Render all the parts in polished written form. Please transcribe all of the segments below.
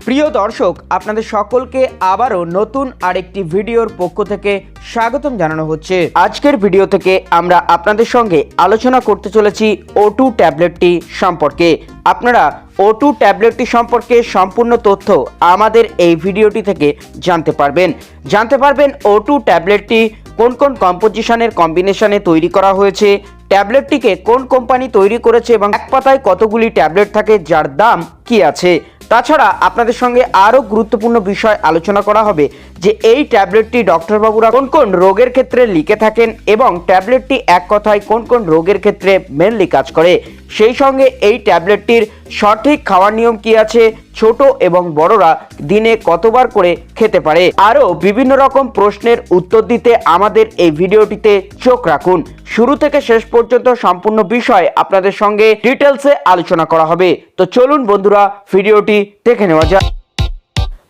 প্রিয় দর্শক, আপনাদের সকলকে আবারও নতুন আরেকটি ভিডিওর পক্ষ থেকে স্বাগতম জানানো হচ্ছে। আজকের ভিডিও থেকে আমরা আপনাদের সঙ্গে আলোচনা করতে চলেছি O2 ট্যাবলেটটি সম্পর্কে। আপনারা O2 ট্যাবলেটটি সম্পর্কে সম্পূর্ণ তথ্য আমাদের এই ভিডিওটি থেকে জানতে পারবেন O2 ট্যাবলেটটি কোন কোন কম্পোজিশনের কম্বিনেশনে তৈরি করা হয়েছে, ট্যাবলেটটিকে কোন কোম্পানি তৈরি করেছে এবং এক পাতায় কতগুলি ট্যাবলেট থাকে, যার দাম কি আছে। তাছাড়া আপনাদের সঙ্গে আরও গুরুত্বপূর্ণ বিষয় আলোচনা করা হবে যে এই ট্যাবলেটটি ডক্টরবাবুরা কোন কোন রোগের ক্ষেত্রে লিখে থাকেন এবং ট্যাবলেটটি এক কথায় কোন কোন রোগের ক্ষেত্রে মেনলি কাজ করে। সেই সঙ্গে এই ট্যাবলেটটির সঠিক খাওয়ার নিয়ম কি আছে, ছোট এবং বড়রা দিনে কতবার করে খেতে পারে, আরও বিভিন্ন রকম প্রশ্নের উত্তর দিতে আমাদের এই ভিডিওটিতে চোখ রাখুন। শুরু থেকে শেষ পর্যন্ত সম্পূর্ণ বিষয় আপনাদের সঙ্গে ডিটেলসে আলোচনা করা হবে। তো চলুন বন্ধুরা, ভিডিওটি দেখে নেওয়া যাক।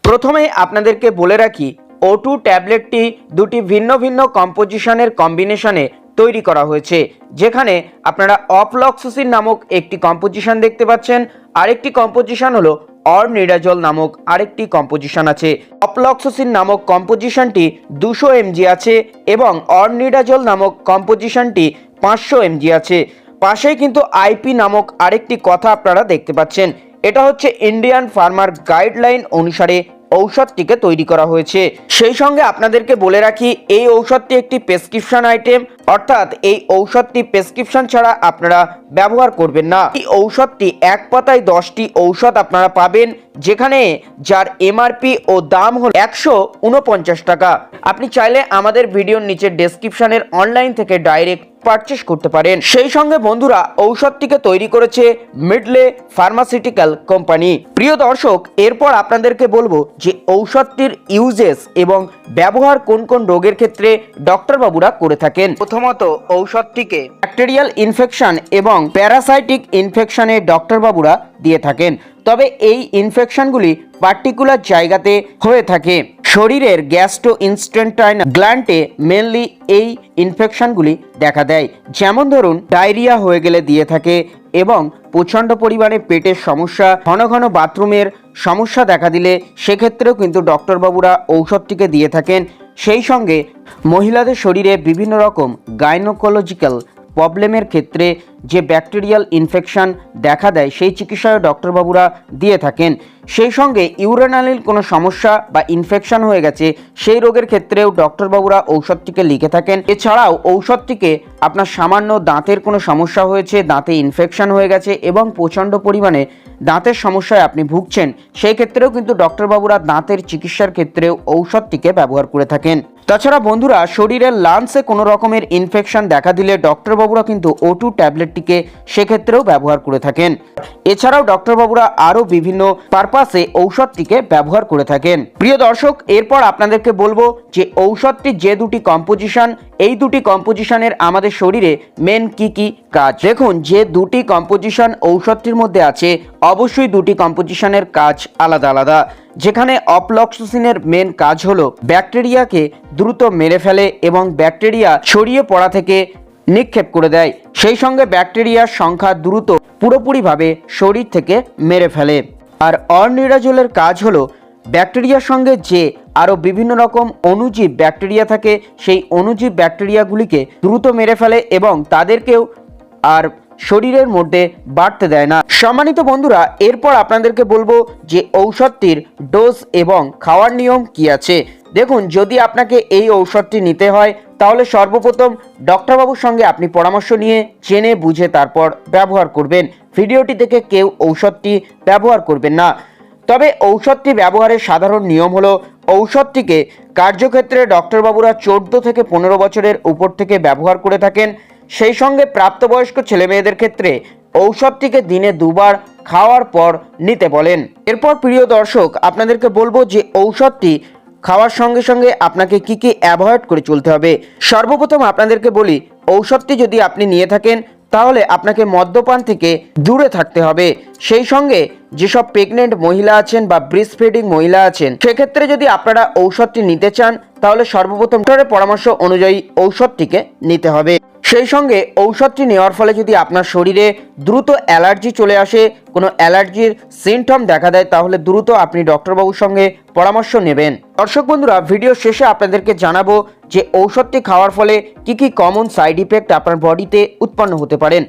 প্রথমে আপনাদেরকে বলে রাখি, O2 ট্যাবলেটটি দুটি ভিন্ন ভিন্ন কম্পোজিশনের কম্বিনেশনে তৈরি করা হয়েছে, যেখানে আপনারা অফ্লক্সিসিন নামক একটি কম্পোজিশন দেখতে পাচ্ছেন, আরেকটি কম্পোজিশন হলো অরনিডাজল নামক আরেকটি কম্পোজিশন আছে। অফ্লক্সিসিন নামক কম্পোজিশনটি 200 mg আছে এবং অরনিডাজল নামক কম্পোজিশনটি 500 mg আছে। পাশেই কিন্তু আইপি নামক আরেকটি কথা আপনারা দেখতে পাচ্ছেন। এটা হচ্ছে ইন্ডিয়ান ফার্মার গাইডলাইন অনুসারে ঔষধটিকে তৈরি করা হয়েছে। সেই সঙ্গে আপনাদেরকে বলে রাখি, এই ঔষধটি একটি প্রেসক্রিপশন আইটেম, অর্থাৎ এই ঔষধটি প্রেসক্রিপশন ছাড়া আপনারা ব্যবহার করবেন না। এই ঔষধটি এক পাতায় 10টি ঔষধ আপনারা পাবেন, যেখানে যার এমআরপি ও দাম হল 149 টাকা। আপনি চাইলে আমাদের ভিডিওর নিচে ডেসক্রিপশনের অনলাইন থেকে ডাইরেক্ট পারচেস করতে পারেন। সেই সঙ্গে বন্ধুরা, ঔষধটিকে তৈরি করেছে মিডলে ফার্মাসিউটিক্যাল কোম্পানি। প্রিয় দর্শক, এরপর আপনাদেরকে বলবো যে ঔষধটির ইউজেস এবং ব্যবহার কোন কোন রোগের ক্ষেত্রে ডক্টরবাবুরা করে থাকেন। প্রথমত, ঔষধটিকে ব্যাকটেরিয়াল ইনফেকশন এবং প্যারাসাইটিক ইনফেকশনে ডক্টরবাবুরা দিয়ে থাকেন। তবে এই ইনফেকশনগুলি পার্টিকুলার জায়গাতে হয়ে থাকে। শরীরের গ্যাস্ট্রোইন্টেস্টাইনাল গ্ল্যান্ডে মেনলি এই ইনফেকশনগুলি দেখা দেয়, যেমন ধরুন ডায়রিয়া হয়ে গেলে দিয়ে থাকে এবং প্রচণ্ড পরিমাণে পেটের সমস্যা, ঘন ঘন বাথরুমের সমস্যা দেখা দিলে সেক্ষেত্রেও কিন্তু ডক্টরবাবুরা ঔষধটিকে দিয়ে থাকেন। সেই সঙ্গে মহিলাদের শরীরে বিভিন্ন রকম গাইনোকোলজিক্যাল প্রবলেমের ক্ষেত্রে যে ব্যাকটেরিয়াল ইনফেকশন দেখা দেয়, সেই চিকিৎসায় ডক্টরবাবুরা দিয়ে থাকেন। সেই সঙ্গে ইউরিনালির কোনো সমস্যা বা ইনফেকশন হয়ে গেছে, সেই রোগের ক্ষেত্রেও ডক্টরবাবুরা ঔষধটিকে লিখে থাকেন। এছাড়াও ঔষধটিকে আপনার সামান্য দাঁতের কোনো সমস্যা হয়েছে, দাঁতে ইনফেকশন হয়ে গেছে এবং প্রচণ্ড পরিমাণে দাঁতের সমস্যায় আপনি ভুগছেন, সেই ক্ষেত্রেও কিন্তু ডক্টরবাবুরা দাঁতের চিকিৎসার ক্ষেত্রেও ঔষধটিকে ব্যবহার করে থাকেন। তাছাড়া বন্ধুরা, শরীরের লাংসে কোনো রকমের ইনফেকশন দেখা দিলে ডক্টরবাবুরা কিন্তু O2 ট্যাবলেটটিকে সেক্ষেত্রেও ব্যবহার করে থাকেন। এছাড়াও ডক্টরবাবুরা আরও বিভিন্ন পারপাসে ঔষধটিকে ব্যবহার করে থাকেন। প্রিয় দর্শক, এরপর আপনাদেরকে বলবো যে ঔষধটির যে দুটি কম্পোজিশন, এই দুটি কম্পোজিশনের আমাদের শরীরে মেন কি কি কাজ। দেখুন, যে দুটি কম্পোজিশন ঔষধটির মধ্যে আছে, অবশ্যই দুটি কম্পোজিশনের কাজ আলাদা আলাদা। যেখানে অফ্লক্সিসিনের মেন কাজ হলো ব্যাকটেরিয়াকে দ্রুত মেরে ফেলে এবং ব্যাকটেরিয়া ছড়িয়ে পড়া থেকে নিক্ষেপ করে দেয়। সেই সঙ্গে ব্যাকটেরিয়ার সংখ্যা দ্রুত পুরোপুরিভাবে শরীর থেকে মেরে ফেলে। আর অরনিডাজলের কাজ হলো ব্যাকটেরিয়ার সঙ্গে যে আরও বিভিন্ন রকম অণুজীব ব্যাকটেরিয়া থাকে, সেই অণুজীব ব্যাকটেরিয়াগুলিকে দ্রুত মেরে ফেলে এবং তাদেরকেও আর শরীরের মধ্যে বাড়তে দেয় না। সম্মানিত বন্ধুরা, এরপর আপনাদেরকে বলবো যে ঔষধটির ডোজ এবং খাওয়ার নিয়ম কি আছে। দেখুন, যদি আপনাকে এই ঔষধটি নিতে হয়, তাহলে সর্বপ্রথম ডক্টরবাবুর সঙ্গে আপনি পরামর্শ নিয়ে জেনে বুঝে তারপর ব্যবহার করবেন। ভিডিওটি থেকে কেউ ঔষধটি ব্যবহার করবেন না। তবে ঔষধটি ব্যবহারের সাধারণ নিয়ম হলো, ঔষধটিকে কার্যক্ষেত্রে ডক্টরবাবুরা 14 থেকে 15 বছরের উপর থেকে ব্যবহার করে থাকেন। সেই সঙ্গে প্রাপ্তবয়স্ক ছেলেমেয়েদের ক্ষেত্রে ঔষধটিকে দিনে 2 বার খাওয়ার পর নিতে বলেন। এরপর প্রিয় দর্শক, আপনাদেরকে বলবো যে ঔষধটি খাওয়ার সঙ্গে সঙ্গে আপনাকে কি কি অ্যাভয়েড করে চলতে হবে। সর্বপ্রথম আপনাদেরকে বলি, ঔষধটি যদি আপনি নিয়ে থাকেন, তাহলে আপনাকে মদ্যপান থেকে দূরে থাকতে হবে। সেই সঙ্গে যেসব প্রেগনেন্ট মহিলা আছেন বা ব্রেস্ট ফিডিং মহিলা আছেন, সেক্ষেত্রে যদি আপনারা ঔষধটি নিতে চান, তাহলে সর্বপ্রথম ডক্টরের পরামর্শ অনুযায়ী ঔষধটিকে নিতে হবে। সেই সঙ্গে ঔষধটি নেওয়ার ফলে যদি আপনার শরীরে দ্রুত অ্যালার্জি চলে আসে, কোনো অ্যালার্জির সিমটম দেখা দেয়, তাহলে দ্রুত আপনি ডক্টরবাবুর সঙ্গে পরামর্শ নেবেন। দর্শক বন্ধুরা, ভিডিও শেষে আপনাদেরকে জানাবো যে ঔষধটি খাওয়ার ফলে কি কি কমন সাইড ইফেক্ট আপনার বডিতে উৎপন্ন হতে পারেন।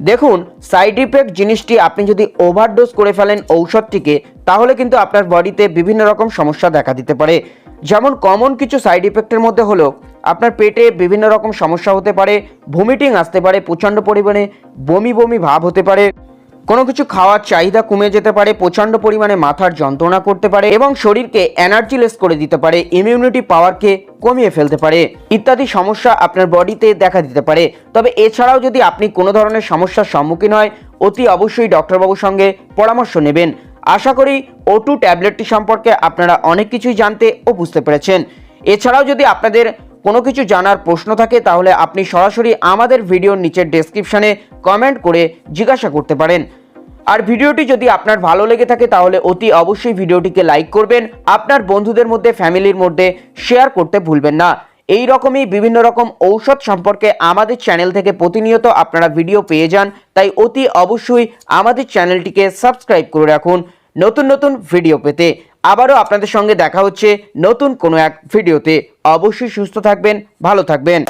দেখুন, সাইড ইফেক্ট জিনিসটি আপনি যদি ওভারডোজ করে ফেলেন ঔষধটিকে, তাহলে কিন্তু আপনার বডিতে বিভিন্ন রকম সমস্যা দেখা দিতে পারে। যেমন কমন কিছু সাইড ইফেক্টের মধ্যে হলো আপনার পেটে বিভিন্ন রকম সমস্যা হতে পারে, ভমিটিং আসতে পারে, প্রচণ্ড পরিমাণে বমি বমি ভাব হতে পারে, কোনো কিছু খাওয়ার চাহিদা কমে যেতে পারে, প্রচণ্ড পরিমাণে মাথার যন্ত্রণা করতে পারে এবং শরীরকে এনার্জিলেস করে দিতে পারে, ইমিউনিটি পাওয়ারকে কমিয়ে ফেলতে পারে ইত্যাদি সমস্যা আপনার বডিতে দেখা দিতে পারে। তবে এছাড়াও যদি আপনি কোনো ধরনের সমস্যার সম্মুখীন হয়, অতি অবশ্যই ডক্টরবাবুর সঙ্গে পরামর্শ নেবেন। আশা করি O2 ট্যাবলেটটি সম্পর্কে আপনারা অনেক কিছুই জানতে ও বুঝতে পেরেছেন। এছাড়াও যদি আপনাদের কোনো কিছু জানার প্রশ্ন থাকে, তাহলে আপনি সরাসরি আমাদের ভিডিওর নিচের ডেসক্রিপশনে কমেন্ট করে জিজ্ঞাসা করতে পারেন। আর ভিডিওটি যদি আপনার ভালো লেগে থাকে, তাহলে অতি অবশ্যই ভিডিওটিকে লাইক করবেন, আপনার বন্ধুদের মধ্যে, ফ্যামিলির মধ্যে শেয়ার করতে ভুলবেন না। এই রকমই বিভিন্ন রকম ঔষধ সম্পর্কে আমাদের চ্যানেল থেকে প্রতিনিয়ত আপনারা ভিডিও পেয়ে যান, তাই অতি অবশ্যই আমাদের চ্যানেলটিকে সাবস্ক্রাইব করে রাখুন নতুন নতুন ভিডিও পেতে। আবারও আপনাদের সঙ্গে দেখা হচ্ছে নতুন কোনো এক ভিডিওতে। অবশ্যই সুস্থ থাকবেন, ভালো থাকবেন।